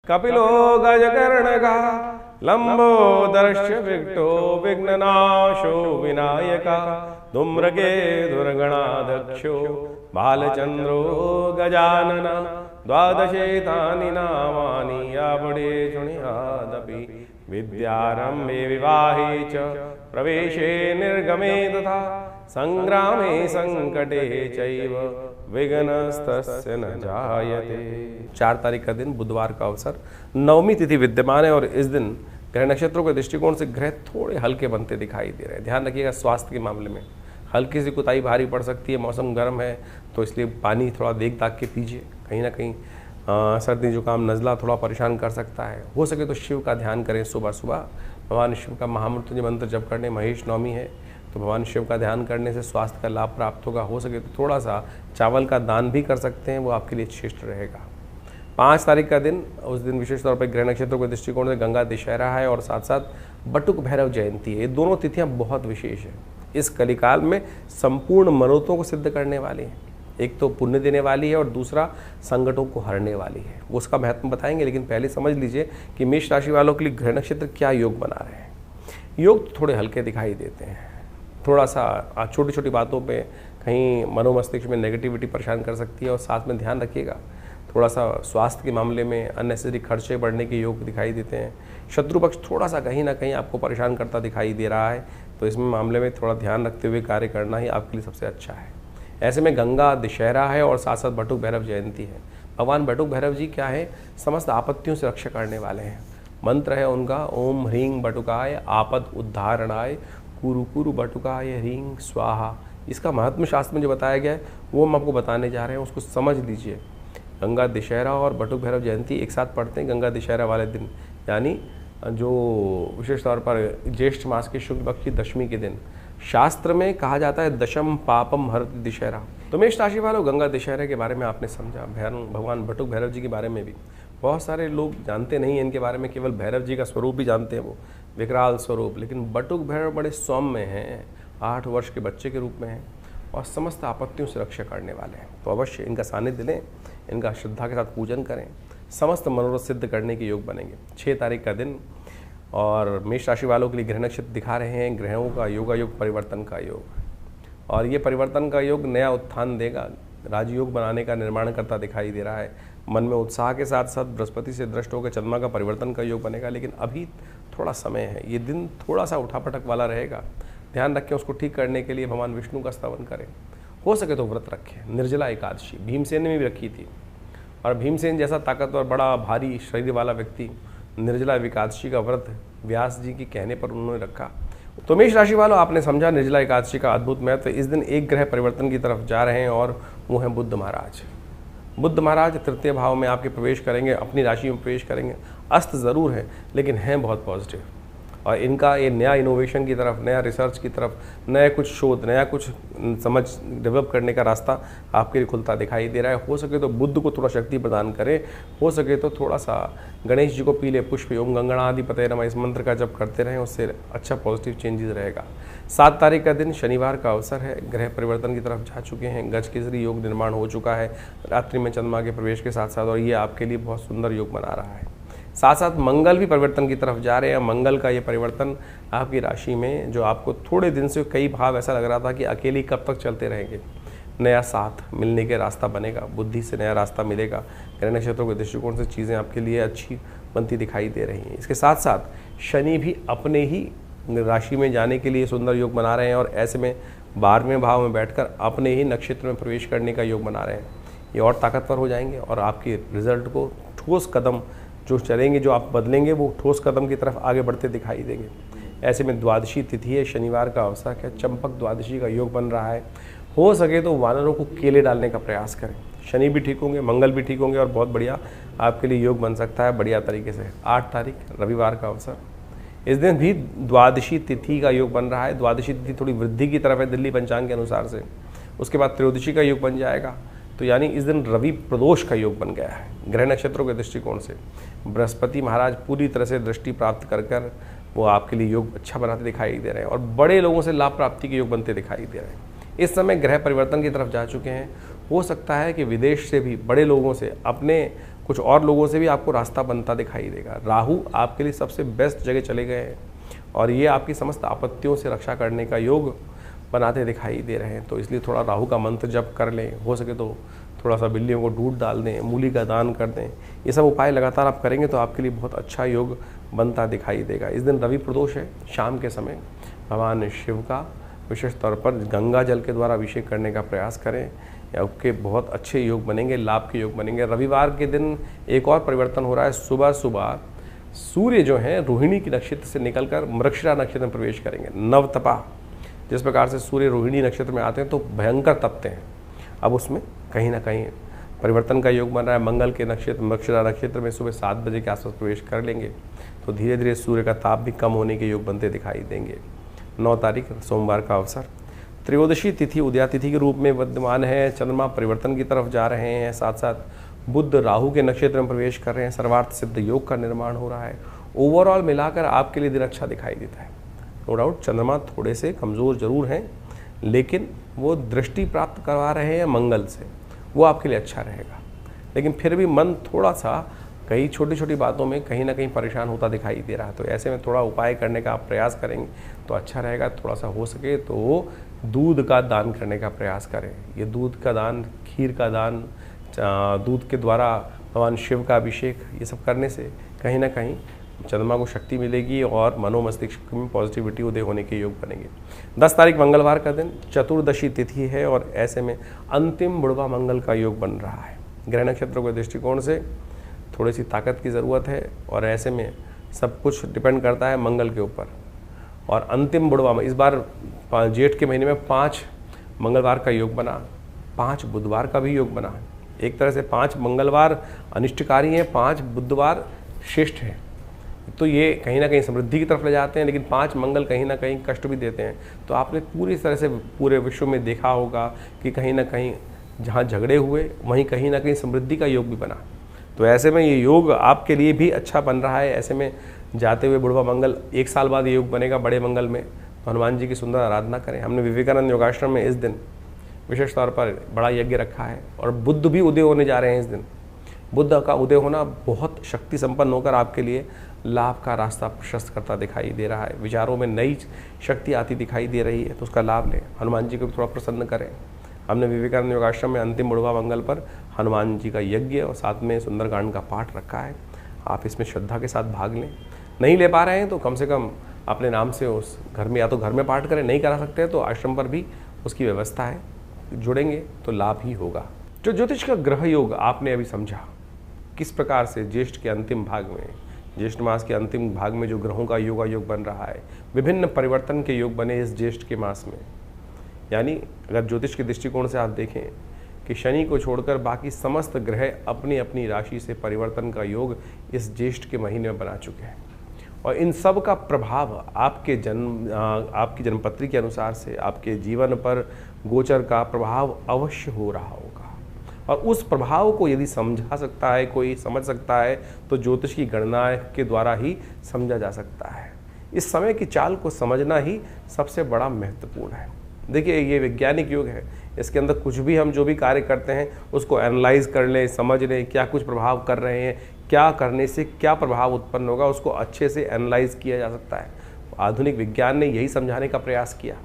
कपिलो गजकर्णका लंबोदरश्च Victo विघ्ननाशो Vinayaka धूम्रके दुर्गणाध्यक्षो बालचंद्रो Gajanan द्वादशेतानि नामानि यावडे शृणुयादपि विद्यारंभे विवाहे च प्रवेशे निर्गमे तथा संग्रामे संकटे चैव विघ्नस्तस्य न जायते। 4 तारीख का दिन बुधवार का अवसर, नवमी तिथि विद्यमान है और इस दिन ग्रह नक्षत्रों के दृष्टिकोण से ग्रह थोड़े हल्के बनते दिखाई दे रहे हैं। ध्यान रखिएगा स्वास्थ्य के मामले में हल्की सी कुताही भारी पड़ सकती है। मौसम गर्म है तो इसलिए पानी थोड़ा देख दाख के पीजिए। कहीं ना कहीं सर्दी जुकाम नज़ला थोड़ा परेशान कर सकता है। हो सके तो शिव का ध्यान करें सुबह सुबह। भगवान शिव का महामृत्युंजय मंत्र जप करने, महेश नवमी है तो भगवान शिव का ध्यान करने से स्वास्थ्य का लाभ प्राप्त होगा। हो सके तो थोड़ा सा चावल का दान भी कर सकते हैं, वो आपके लिए श्रेष्ठ रहेगा। 5 तारीख का दिन, उस दिन विशेष तौर पर ग्रह नक्षत्रों के दृष्टिकोण से गंगा दशहरा है और साथ साथ बटुक भैरव जयंती है। ये दोनों तिथियां बहुत विशेष हैं। इस कलिकाल में संपूर्ण मनोरथों को सिद्ध करने वाली हैं। एक तो पुण्य देने वाली है और दूसरा संकटों को हरने वाली है। उसका महत्व बताएंगे, लेकिन पहले समझ लीजिए कि मेष राशि वालों के लिए ग्रह नक्षत्र क्या योग बना रहे हैं। योग तो थोड़े हल्के दिखाई देते हैं। थोड़ा सा छोटी छोटी बातों पे कहीं मनोमस्तिष्क में नेगेटिविटी परेशान कर सकती है और साथ में ध्यान रखिएगा थोड़ा सा स्वास्थ्य के मामले में अननेसेसरी खर्चे बढ़ने के योग दिखाई देते हैं। शत्रु पक्ष थोड़ा सा कहीं ना कहीं आपको परेशान करता दिखाई दे रहा है, तो इसमें मामले में थोड़ा ध्यान रखते हुए कार्य करना ही आपके लिए सबसे अच्छा है। ऐसे में गंगा दशहरा है और साथ साथ बटुक भैरव जयंती है। भगवान बटुक भैरव जी क्या है, समस्त आपत्तियों से रक्षा करने वाले हैं। मंत्र है उनका ओम ह्रीं बटुकाय आपद उद्धारणाय कुरु कुरु बटुकाय ह्रीं स्वाहा। इसका महात्म्य शास्त्र में जो बताया गया है वो हम आपको बताने जा रहे हैं, उसको समझ लीजिए। गंगा दशहरा और बटुक भैरव जयंती एक साथ पढ़ते हैं गंगा दशहरा वाले दिन, यानी जो विशेष तौर पर ज्येष्ठ मास के शुक्ल पक्ष की दशमी के दिन। शास्त्र में कहा जाता है दशम पापम हरति दशहरा। तो मेष राशि वालों, गंगा दशहरा के बारे में आपने समझा। भगवान बटुक भैरव जी के बारे में भी बहुत सारे लोग जानते नहीं हैं इनके बारे में, केवल भैरव जी का स्वरूप भी जानते हैं, वो विकराल स्वरूप। लेकिन बटुक भैरव बड़े सौम्य हैं, 8 वर्ष के बच्चे के रूप में हैं और समस्त आपत्तियों से रक्षा करने वाले हैं। तो अवश्य इनका सानिध्य लें, इनका श्रद्धा के साथ पूजन करें, समस्त मनोरथ सिद्ध करने के योग बनेंगे। 6 तारीख का दिन और मेष राशि वालों के लिए ग्रह नक्षत्र दिखा रहे हैं ग्रहों का योग परिवर्तन का योग, और ये परिवर्तन का योग नया उत्थान देगा, राजयोग बनाने का निर्माण करता दिखाई दे रहा है। मन में उत्साह के साथ साथ बृहस्पति से दृष्ट होकर चंद्रमा का परिवर्तन का योग बनेगा, लेकिन अभी थोड़ा समय है। ये दिन थोड़ा सा उठापटक वाला रहेगा। ध्यान रखें, उसको ठीक करने के लिए भगवान विष्णु का स्तवन करें। हो सके तो व्रत रखें। निर्जला एकादशी भीमसेन ने भी रखी थी, और भीमसेन जैसा ताकतवर बड़ा भारी शरीर वाला व्यक्ति निर्जला एकादशी का व्रत व्यास जी के कहने पर उन्होंने रखा। तो मेष राशि वालों, आपने समझा निर्जला एकादशी का अद्भुत महत्व। इस दिन एक ग्रह परिवर्तन की तरफ जा रहे हैं और वो हैं बुद्ध महाराज। बुद्ध महाराज तृतीय भाव में आपके प्रवेश करेंगे, अपनी राशि में प्रवेश करेंगे। अस्त ज़रूर है लेकिन हैं बहुत पॉजिटिव, और इनका ये नया इनोवेशन की तरफ, नया रिसर्च की तरफ, नया कुछ शोध, नया कुछ समझ डेवलप करने का रास्ता आपके लिए खुलता दिखाई दे रहा है। हो सके तो बुद्ध को थोड़ा शक्ति प्रदान करें, हो सके तो थोड़ा सा गणेश जी को पीले पुष्प ओम गंगणाधिपतये नमः इस मंत्र का जप करते रहें, उससे अच्छा पॉजिटिव चेंजेस रहेगा। 7 तारीख का दिन शनिवार का अवसर है। ग्रह परिवर्तन की तरफ जा चुके हैं, गज केसरी योग निर्माण हो चुका है रात्रि में चंद्रमा के प्रवेश के साथ साथ, और ये आपके लिए बहुत सुंदर योग बना रहा है। साथ साथ मंगल भी परिवर्तन की तरफ जा रहे हैं। मंगल का ये परिवर्तन आपकी राशि में, जो आपको थोड़े दिन से कई भाव ऐसा लग रहा था कि अकेले कब तक चलते रहेंगे, नया साथ मिलने के रास्ता बनेगा, बुद्धि से नया रास्ता मिलेगा। ग्रह नक्षत्रों के दृष्टिकोण से चीज़ें आपके लिए अच्छी बनती दिखाई दे रही हैं। इसके साथ साथ शनि भी अपने ही राशि में जाने के लिए सुंदर योग बना रहे हैं, और ऐसे में 12वें भाव में बैठकर अपने ही नक्षत्र में प्रवेश करने का योग बना रहे हैं। ये और ताकतवर हो जाएंगे और आपके रिजल्ट को ठोस कदम जो चलेंगे, जो आप बदलेंगे, वो ठोस कदम की तरफ आगे बढ़ते दिखाई देंगे। ऐसे में द्वादशी तिथि है, शनिवार का अवसर है, चंपक द्वादशी का योग बन रहा है। हो सके तो वानरों को केले डालने का प्रयास करें। शनि भी ठीक होंगे, मंगल भी ठीक होंगे और बहुत बढ़िया आपके लिए योग बन सकता है बढ़िया तरीके से। 8 तारीख रविवार का अवसर, इस दिन भी द्वादशी तिथि का योग बन रहा है। द्वादशी तिथि थोड़ी वृद्धि की तरफ है दिल्ली पंचांग के अनुसार से। उसके बाद त्रयोदशी का योग बन जाएगा, तो यानी इस दिन रवि प्रदोष का योग बन गया है। ग्रह नक्षत्रों के दृष्टिकोण से बृहस्पति महाराज पूरी तरह से दृष्टि प्राप्त कर कर वो आपके लिए योग अच्छा बनाते दिखाई दे रहे हैं, और बड़े लोगों से लाभ प्राप्ति के योग बनते दिखाई दे रहे हैं। इस समय ग्रह परिवर्तन की तरफ जा चुके हैं। हो सकता है कि विदेश से भी बड़े लोगों से अपने कुछ और लोगों से भी आपको रास्ता बनता दिखाई देगा। राहु आपके लिए सबसे बेस्ट जगह चले गए हैं और ये आपकी समस्त आपत्तियों से रक्षा करने का योग बनाते दिखाई दे रहे हैं। तो इसलिए थोड़ा राहु का मंत्र जप कर लें, हो सके तो थोड़ा सा बिल्लियों को दूध डाल दें, मूली का दान कर दें। ये सब उपाय लगातार आप करेंगे तो आपके लिए बहुत अच्छा योग बनता दिखाई देगा। इस दिन रवि प्रदोष है। शाम के समय भगवान शिव का विशेष तौर पर गंगा जल के द्वारा अभिषेक करने का प्रयास करें, या आपके बहुत अच्छे योग बनेंगे, लाभ के योग बनेंगे। रविवार के दिन एक और परिवर्तन हो रहा है। सुबह सुबह सूर्य जो है रोहिणी की नक्षत्र से निकलकर मृगशिरा नक्षत्र में प्रवेश करेंगे। नवतपा, जिस प्रकार से सूर्य रोहिणी नक्षत्र में आते हैं तो भयंकर तपते हैं, अब उसमें कहीं ना कहीं परिवर्तन का योग बन रहा है। मंगल के नक्षत्र मृगशिरा नक्षत्र में सुबह 7 बजे के आसपास प्रवेश कर लेंगे तो धीरे धीरे सूर्य का ताप भी कम होने के योग बनते दिखाई देंगे। 9 तारीख सोमवार का अवसर, त्रयोदशी तिथि उदया तिथि के रूप में विद्यमान है। चंद्रमा परिवर्तन की तरफ जा रहे हैं, साथ साथ बुध राहु के नक्षत्र में प्रवेश कर रहे हैं। सर्वार्थ सिद्ध योग का निर्माण हो रहा है। ओवरऑल मिलाकर आपके लिए दिन अच्छा दिखाई देता है। नो डाउट चंद्रमा थोड़े से कमज़ोर जरूर हैं, लेकिन वो दृष्टि प्राप्त करवा रहे हैं मंगल से, वो आपके लिए अच्छा रहेगा। लेकिन फिर भी मन थोड़ा सा कई छोटी छोटी बातों में कहीं ना कहीं परेशान होता दिखाई दे रहा है। तो ऐसे में थोड़ा उपाय करने का आप प्रयास करेंगे तो अच्छा रहेगा। थोड़ा सा हो सके तो दूध का दान करने का प्रयास करें। ये दूध का दान, खीर का दान, दूध के द्वारा भगवान शिव का अभिषेक, ये सब करने से कहीं ना कहीं चंद्रमा को शक्ति मिलेगी और मनोमस्तिष्क में पॉजिटिविटी उदय होने के योग बनेंगे। 10 तारीख मंगलवार का दिन, चतुर्दशी तिथि है और ऐसे में अंतिम बुढ़वा मंगल का योग बन रहा है। ग्रह नक्षत्रों के दृष्टिकोण से थोड़ी सी ताकत की ज़रूरत है और ऐसे में सब कुछ डिपेंड करता है मंगल के ऊपर। और अंतिम बुढ़वा में इस बार जेठ के महीने में 5 मंगलवार का योग बना, 5 बुधवार का भी योग बना। एक तरह से 5 मंगलवार अनिष्टकारी हैं, 5 बुधवार श्रेष्ठ हैं। तो ये कहीं ना कहीं समृद्धि की तरफ ले जाते हैं, लेकिन 5 मंगल कहीं ना कहीं कष्ट भी देते हैं। तो आपने पूरी तरह से पूरे विश्व में देखा होगा कि कहीं ना कहीं जहाँ झगड़े हुए वहीं कहीं ना कहीं समृद्धि का योग भी बना। तो ऐसे में ये योग आपके लिए भी अच्छा बन रहा है। ऐसे में जाते हुए बुढ़वा मंगल 1 साल बाद ये योग बनेगा बड़े मंगल में, तो हनुमान जी की सुंदर आराधना करें। हमने विवेकानंद योगाश्रम में इस दिन विशेष तौर पर बड़ा यज्ञ रखा है और बुद्ध भी उदय होने जा रहे हैं इस दिन। बुद्ध का उदय होना बहुत शक्ति संपन्न होकर आपके लिए लाभ का रास्ता प्रशस्त करता दिखाई दे रहा है। विचारों में नई शक्ति आती दिखाई दे रही है, तो उसका लाभ लें। हनुमान जी को भी थोड़ा प्रसन्न करें। हमने विवेकानंद योगाश्रम में अंतिम बुढ़वा मंगल पर हनुमान जी का यज्ञ और साथ में सुंदरकांड का पाठ रखा है। आप इसमें श्रद्धा के साथ भाग लें। नहीं ले पा रहे हैं तो कम से कम अपने नाम से उस घर में या तो घर में पाठ करें, नहीं करा सकते हैं तो आश्रम पर भी उसकी व्यवस्था है। जुड़ेंगे तो लाभ ही होगा। जो ज्योतिष का ग्रह योग आपने अभी समझा, किस प्रकार से ज्येष्ठ के अंतिम भाग में, ज्येष्ठ मास के अंतिम भाग में जो ग्रहों का योग बन रहा है, विभिन्न परिवर्तन के योग बने इस ज्येष्ठ के मास में। यानी अगर ज्योतिष के दृष्टिकोण से आप देखें कि शनि को छोड़कर बाकी समस्त ग्रह अपनी अपनी राशि से परिवर्तन का योग इस ज्येष्ठ के महीने में बना चुके हैं और इन सब का प्रभाव आपकी जन्मपत्री के अनुसार से आपके जीवन पर गोचर का प्रभाव अवश्य हो रहा होगा। और उस प्रभाव को यदि समझा सकता है, कोई समझ सकता है, तो ज्योतिष की गणना के द्वारा ही समझा जा सकता है। इस समय की चाल को समझना ही सबसे बड़ा महत्वपूर्ण है। देखिए, ये वैज्ञानिक युग है, इसके अंदर कुछ भी हम जो भी कार्य करते हैं उसको एनालाइज कर लें, समझ लें क्या कुछ प्रभाव कर रहे हैं, क्या करने से क्या प्रभाव उत्पन्न होगा, उसको अच्छे से एनालाइज किया जा सकता है। आधुनिक विज्ञान ने यही समझाने का प्रयास किया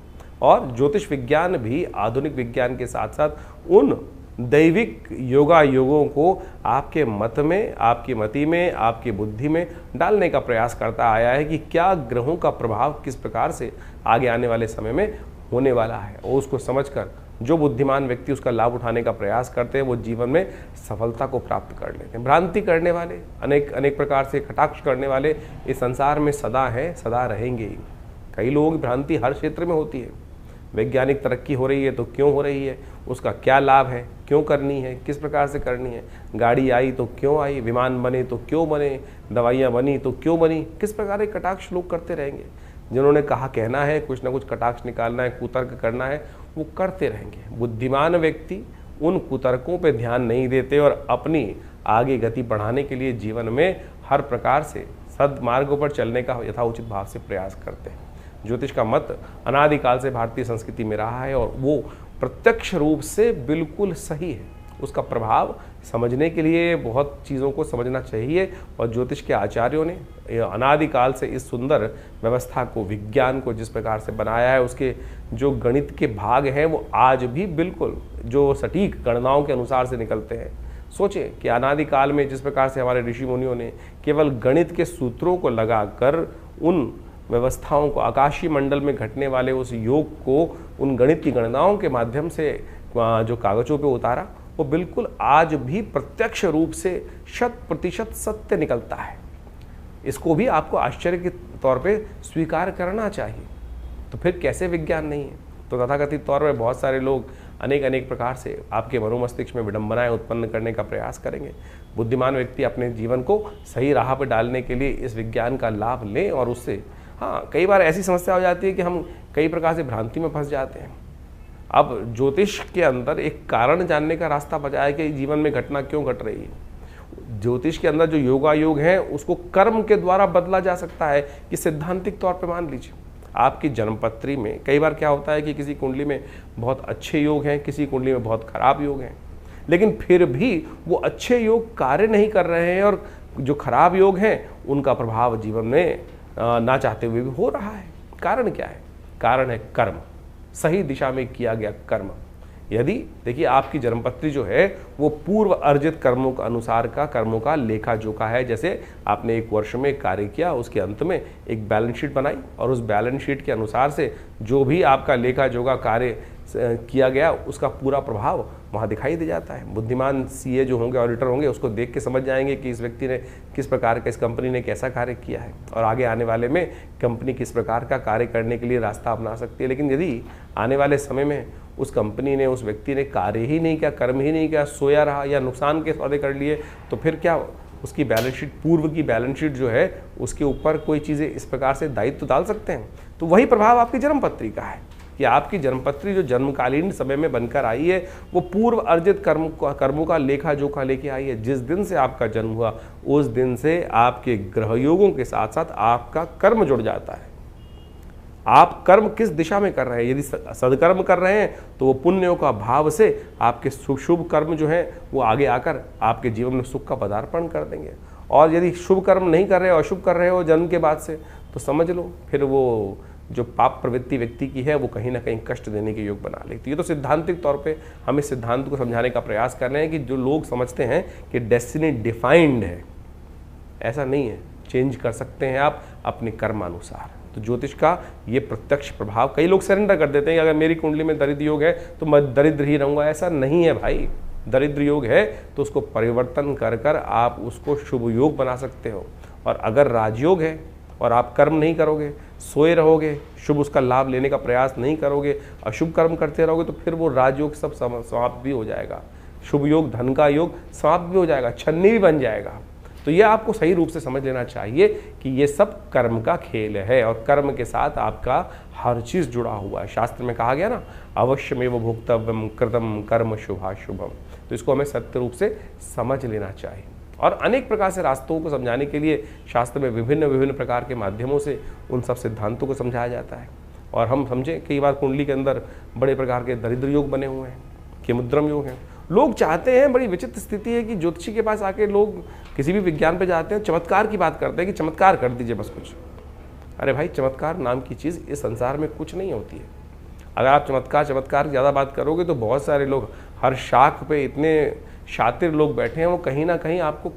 और ज्योतिष विज्ञान भी आधुनिक विज्ञान के साथ साथ उन दैविक योगों को आपके मत में, आपकी मति में, आपकी बुद्धि में डालने का प्रयास करता आया है कि क्या ग्रहों का प्रभाव किस प्रकार से आगे आने वाले समय में होने वाला है। और उसको समझकर जो बुद्धिमान व्यक्ति उसका लाभ उठाने का प्रयास करते हैं वो जीवन में सफलता को प्राप्त कर लेते हैं। भ्रांति करने वाले, अनेक प्रकार से कटाक्ष करने वाले इस संसार में सदा हैं, सदा रहेंगे ही। कई लोगों की भ्रांति हर क्षेत्र में होती है। वैज्ञानिक तरक्की हो रही है तो क्यों हो रही है, उसका क्या लाभ है, क्यों करनी है, किस प्रकार से करनी है। गाड़ी आई तो क्यों आई, विमान बने तो क्यों बने, दवाइयाँ बनी तो क्यों बनी, किस प्रकार के कटाक्ष लोग करते रहेंगे। जिन्होंने कहा कहना है, कुछ ना कुछ कटाक्ष निकालना है, कुतर्क करना है, वो करते रहेंगे। बुद्धिमान व्यक्ति उन कुतर्कों पे ध्यान नहीं देते और अपनी आगे गति बढ़ाने के लिए जीवन में हर प्रकार से सद्मार्गों पर चलने का यथाउचित भाव से प्रयास करते हैं। ज्योतिष का मत अनादिकाल से भारतीय संस्कृति में रहा है और वो प्रत्यक्ष रूप से बिल्कुल सही है। उसका प्रभाव समझने के लिए बहुत चीज़ों को समझना चाहिए। और ज्योतिष के आचार्यों ने अनादिकाल से इस सुंदर व्यवस्था को, विज्ञान को जिस प्रकार से बनाया है, उसके जो गणित के भाग हैं वो आज भी बिल्कुल जो सटीक गणनाओं के अनुसार से निकलते हैं। सोचें कि अनादिकाल में जिस प्रकार से हमारे ऋषि मुनियों ने केवल गणित के सूत्रों को लगाकर उन व्यवस्थाओं को, आकाशीय मंडल में घटने वाले उस योग को उन गणित की गणनाओं के माध्यम से जो कागजों पे उतारा, वो बिल्कुल आज भी प्रत्यक्ष रूप से 100% सत्य निकलता है। इसको भी आपको आश्चर्य के तौर पे स्वीकार करना चाहिए। तो फिर कैसे विज्ञान नहीं है? तो तथाकथित तौर पर बहुत सारे लोग अनेक प्रकार से आपके मनोमस्तिष्क में विडंबनाएं उत्पन्न करने का प्रयास करेंगे। बुद्धिमान व्यक्ति अपने जीवन को सही राह पर डालने के लिए इस विज्ञान का लाभ लें और उससे, हाँ, कई बार ऐसी समस्या हो जाती है कि हम कई प्रकार से भ्रांति में फंस जाते हैं। अब ज्योतिष के अंदर एक कारण जानने का रास्ता बचा है कि जीवन में घटना क्यों घट रही है। ज्योतिष के अंदर जो योगायोग है उसको कर्म के द्वारा बदला जा सकता है। कि सिद्धांतिक तौर पे मान लीजिए आपकी जन्मपत्री में कई बार क्या होता है कि किसी कुंडली में बहुत अच्छे योग हैं, किसी कुंडली में बहुत खराब योग हैं, लेकिन फिर भी वो अच्छे योग कार्य नहीं कर रहे हैं और जो खराब योग हैं उनका प्रभाव जीवन में ना चाहते हुए भी हो रहा है। कारण क्या है? कारण है कर्म, सही दिशा में किया गया कर्म। यदि देखिए आपकी जन्मपत्री जो है वो पूर्व अर्जित कर्मों के अनुसार का कर्मों का लेखा जोखा है। जैसे आपने एक वर्ष में कार्य किया, उसके अंत में एक बैलेंस शीट बनाई और उस बैलेंस शीट के अनुसार से जो भी आपका लेखा जोखा कार्य किया गया उसका पूरा प्रभाव वहाँ दिखाई दे जाता है। बुद्धिमान सीए जो होंगे, ऑडिटर होंगे, उसको देख के समझ जाएंगे कि इस व्यक्ति ने किस प्रकार का, इस कंपनी ने कैसा कार्य किया है और आगे आने वाले में कंपनी किस प्रकार का कार्य करने के लिए रास्ता अपना सकती है। लेकिन यदि आने वाले समय में उस कंपनी ने, उस व्यक्ति ने कार्य ही नहीं किया, कर्म ही नहीं किया, सोया रहा या नुकसान के सौदे कर लिए, तो फिर क्या उसकी बैलेंस शीट, पूर्व की बैलेंस शीट जो है उसके ऊपर कोई चीज़ें इस प्रकार से दायित्व तो डाल सकते हैं। तो वही प्रभाव आपकी जन्मपत्री का है कि आपकी जन्मपत्री जो जन्मकालीन समय में बनकर आई है वो पूर्व अर्जित कर्मों का लेखा जोखा लेके आई है। जिस दिन से आपका जन्म हुआ उस दिन से आपके ग्रह योगों के साथ साथ आपका कर्म जुड़ जाता है। आप कर्म किस दिशा में कर रहे हैं? यदि सदकर्म कर रहे हैं तो वो पुण्यों का भाव से आपके शुभ कर्म जो है वो आगे आकर आपके जीवन में सुख का पदार्पण कर देंगे। और यदि शुभ कर्म नहीं कर रहे हो, अशुभ कर रहे हो जन्म के बाद से, तो समझ लो फिर वो जो पाप प्रवृत्ति व्यक्ति की है वो कहीं ना कहीं कष्ट देने के योग बना लेती है। ये तो सिद्धांतिक तौर पे हम इस सिद्धांत को समझाने का प्रयास कर रहे हैं कि जो लोग समझते हैं कि डेस्टिनी डिफाइंड है, ऐसा नहीं है। चेंज कर सकते हैं आप अपने कर्मानुसार। तो ज्योतिष का ये प्रत्यक्ष प्रभाव, कई लोग सरेंडर कर देते हैं कि अगर मेरी कुंडली में दरिद्र योग है तो मैं दरिद्र ही रहूँगा। ऐसा नहीं है भाई। दरिद्र योग है तो उसको परिवर्तन कर कर आप उसको शुभ योग बना सकते हो। और अगर राजयोग है और आप कर्म नहीं करोगे, सोए रहोगे, शुभ उसका लाभ लेने का प्रयास नहीं करोगे, अशुभ कर्म करते रहोगे, तो फिर वो राजयोग सब समाप्त भी हो जाएगा। शुभ योग, धन का योग समाप्त भी हो जाएगा, छन्नी भी बन जाएगा। तो ये आपको सही रूप से समझ लेना चाहिए कि ये सब कर्म का खेल है और कर्म के साथ आपका हर चीज़ जुड़ा हुआ है। शास्त्र में कहा गया ना, अवश्यमेव भोक्तव्यम कृतम कर्म शुभाशुभम। तो इसको हमें सत्य रूप से समझ लेना चाहिए। और अनेक प्रकार से रास्तों को समझाने के लिए शास्त्र में विभिन्न प्रकार के माध्यमों से उन सब सिद्धांतों को समझाया जाता है। और हम समझें कई बार कुंडली के अंदर बड़े प्रकार के दरिद्र योग बने हुए हैं, केमुद्रम योग हैं। लोग चाहते हैं, बड़ी विचित्र स्थिति है कि ज्योतिषी के पास आके लोग किसी भी विज्ञान पे जाते हैं, चमत्कार की बात करते हैं कि चमत्कार कर दीजिए बस कुछ। अरे भाई, चमत्कार नाम की चीज़ इस संसार में कुछ नहीं होती है। अगर आप चमत्कार ज़्यादा बात करोगे तो बहुत सारे लोग, हर शाख पे इतने शातिर लोग बैठे हैं, वो कहीं ना कहीं आपको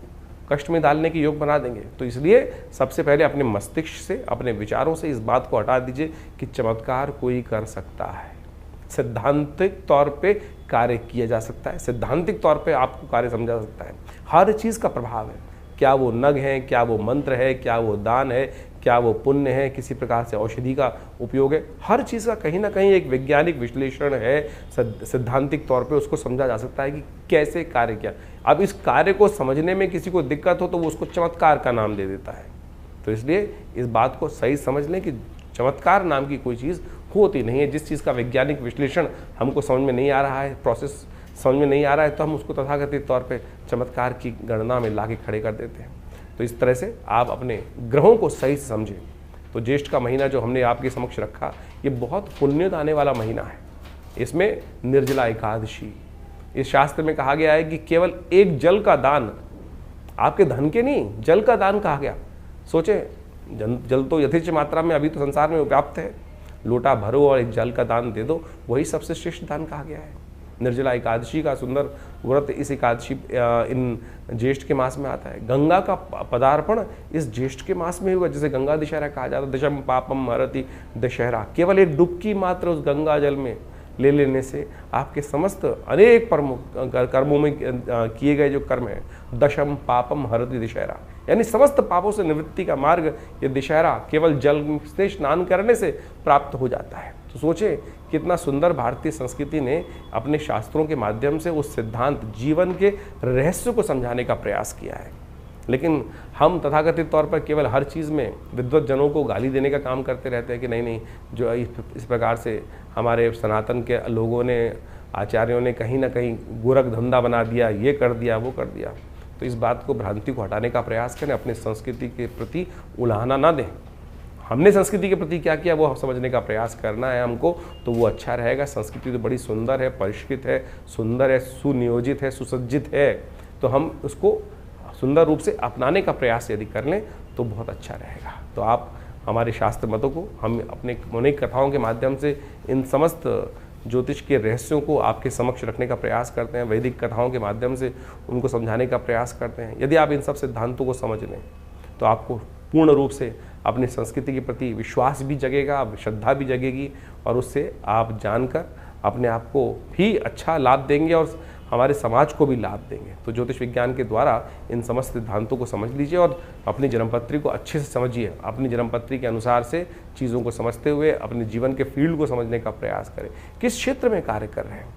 कष्ट में डालने के योग बना देंगे। तो इसलिए सबसे पहले अपने मस्तिष्क से, अपने विचारों से इस बात को हटा दीजिए कि चमत्कार कोई कर सकता है। सिद्धांतिक तौर पे कार्य किया जा सकता है, सिद्धांतिक तौर पे आपको कार्य समझा जा सकता है। हर चीज़ का प्रभाव है, क्या वो नग है, क्या वो मंत्र है, क्या वो दान है, क्या वो पुण्य है, किसी प्रकार से औषधि का उपयोग है, हर चीज़ का कहीं ना कहीं एक वैज्ञानिक विश्लेषण है। सिद्धांतिक तौर पे उसको समझा जा सकता है कि कैसे कार्य किया। अब इस कार्य को समझने में किसी को दिक्कत हो तो वो उसको चमत्कार का नाम दे देता है। तो इसलिए इस बात को सही समझ लें कि चमत्कार नाम की कोई चीज़ होती नहीं है। जिस चीज़ का वैज्ञानिक विश्लेषण हमको समझ में नहीं आ रहा है, प्रोसेस समझ में नहीं आ रहा है, तो हम उसको तथाकथित तौर पे चमत्कार की गणना में ला के खड़े कर देते हैं। तो इस तरह से आप अपने ग्रहों को सही से समझें। तो ज्येष्ठ का महीना जो हमने आपके समक्ष रखा, ये बहुत पुण्य आने वाला महीना है। इसमें निर्जला एकादशी, इस शास्त्र में कहा गया है कि केवल एक जल का दान, आपके धन के नहीं, जल का दान कहा गया। सोचें, जल तो यथेच्छ मात्रा में अभी तो संसार में व्याप्त है, लोटा भरो और एक जल का दान दे दो, वही सबसे श्रेष्ठ दान कहा गया है। निर्जला एकादशी का सुंदर व्रत इस एकादशी इन ज्येष्ठ के मास में आता है। गंगा का पदार्पण इस ज्येष्ठ के मास में हुआ, जिसे गंगा दशहरा कहा जाता है। दशम पापम हरति दशहरा, केवल एक डुबकी मात्र उस गंगा जल में ले लेने से आपके समस्त अनेक कर्मों में किए गए जो कर्म हैं, दशम पापम हरति दशहरा, यानी समस्त पापों से निवृत्ति का मार्ग ये दशहरा केवल जल से स्नान करने से प्राप्त हो जाता है। तो सोचें कितना सुंदर भारतीय संस्कृति ने अपने शास्त्रों के माध्यम से उस सिद्धांत, जीवन के रहस्य को समझाने का प्रयास किया है। लेकिन हम तथाकथित तौर पर केवल हर चीज़ में विद्वत जनों को गाली देने का काम करते रहते हैं कि नहीं, जो इस प्रकार से हमारे सनातन के लोगों ने, आचार्यों ने कहीं ना कहीं गोरख धंधा बना दिया, ये कर दिया, वो कर दिया। तो इस बात को, भ्रांति को हटाने का प्रयास करें, अपने संस्कृति के प्रति उलाहना ना दें। हमने संस्कृति के प्रति क्या किया वो समझने का प्रयास करना है हमको, तो वो अच्छा रहेगा। संस्कृति तो बड़ी सुंदर है, परिष्कृत है, सुंदर है, सुनियोजित है, सुसज्जित है, तो हम उसको सुंदर रूप से अपनाने का प्रयास यदि कर लें तो बहुत अच्छा रहेगा। तो आप हमारे शास्त्र मतों को, हम अपने अनेक कथाओं के माध्यम से इन समस्त ज्योतिष के रहस्यों को आपके समक्ष रखने का प्रयास करते हैं, वैदिक कथाओं के माध्यम से उनको समझाने का प्रयास करते हैं। यदि आप इन सब सिद्धांतों को समझ लें तो आपको पूर्ण रूप से अपनी संस्कृति के प्रति विश्वास भी जगेगा, श्रद्धा भी जगेगी, और उससे आप जानकर अपने आप को भी अच्छा लाभ देंगे और हमारे समाज को भी लाभ देंगे। तो ज्योतिष विज्ञान के द्वारा इन समस्त सिद्धांतों को समझ लीजिए और अपनी जन्मपत्री को अच्छे से समझिए। अपनी जन्मपत्री के अनुसार से चीज़ों को समझते हुए अपने जीवन के फील्ड को समझने का प्रयास करें, किस क्षेत्र में कार्य कर रहे हैं।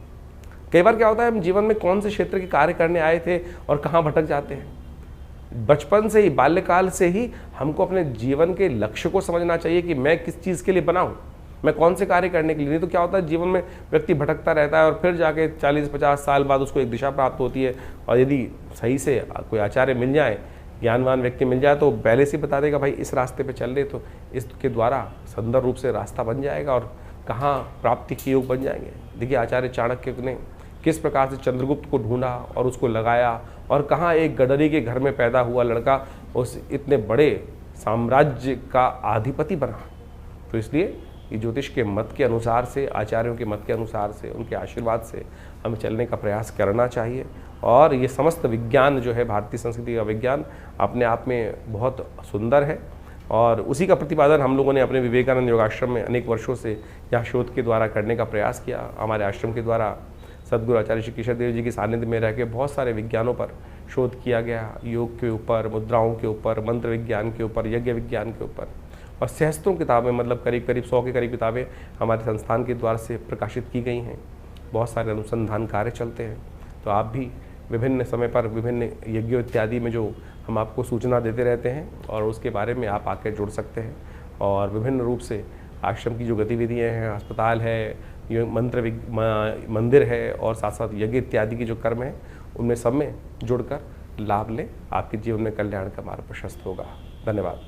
कई बार क्या होता है, हम जीवन में कौन से क्षेत्र के कार्य करने आए थे और कहाँ भटक जाते हैं। बचपन से ही, बाल्यकाल से ही हमको अपने जीवन के लक्ष्य को समझना चाहिए कि मैं किस चीज़ के लिए बना हूँ, मैं कौन से कार्य करने के लिए। नहीं तो क्या होता है, जीवन में व्यक्ति भटकता रहता है और फिर जाके 40-50 साल बाद उसको एक दिशा प्राप्त होती है। और यदि सही से कोई आचार्य मिल जाए, ज्ञानवान व्यक्ति मिल जाए, तो पहले से बता देगा भाई इस रास्ते पे चल रहे, तो इसके द्वारा सुंदर रूप से रास्ता बन जाएगा और कहाँ प्राप्ति के योग बन जाएंगे। देखिए आचार्य चाणक्य ने किस प्रकार से चंद्रगुप्त को ढूंढा और उसको लगाया, और कहाँ एक गडरी के घर में पैदा हुआ लड़का उस इतने बड़े साम्राज्य का अधिपति बना। तो इसलिए ये ज्योतिष के मत के अनुसार से, आचार्यों के मत के अनुसार से, उनके आशीर्वाद से हमें चलने का प्रयास करना चाहिए। और ये समस्त विज्ञान जो है, भारतीय संस्कृति का विज्ञान अपने आप में बहुत सुंदर है, और उसी का प्रतिपादन हम लोगों ने अपने विवेकानंद योगाश्रम में अनेक वर्षों से यहाँ शोध के द्वारा करने का प्रयास किया। हमारे आश्रम के द्वारा सद्गुरु आचार्य श्री केशव देव जी के सानिध्य में रह के बहुत सारे विज्ञानों पर शोध किया गया, योग के ऊपर, मुद्राओं के ऊपर, मंत्र विज्ञान के ऊपर, यज्ञ विज्ञान के ऊपर, और सहस्त्रों किताबें, मतलब करीब 100 के करीब किताबें हमारे संस्थान के द्वारा से प्रकाशित की गई हैं। बहुत सारे अनुसंधान कार्य चलते हैं। तो आप भी विभिन्न समय पर विभिन्न यज्ञों इत्यादि में जो हम आपको सूचना देते रहते हैं, और उसके बारे में आप आकर जुड़ सकते हैं। और विभिन्न रूप से आश्रम की जो गतिविधियाँ हैं, अस्पताल है, मंदिर है, और साथ साथ यज्ञ इत्यादि की जो कर्म है, उनमें सब में जुड़कर लाभ लें। आपके जीवन में कल्याण का मार्ग प्रशस्त होगा। धन्यवाद।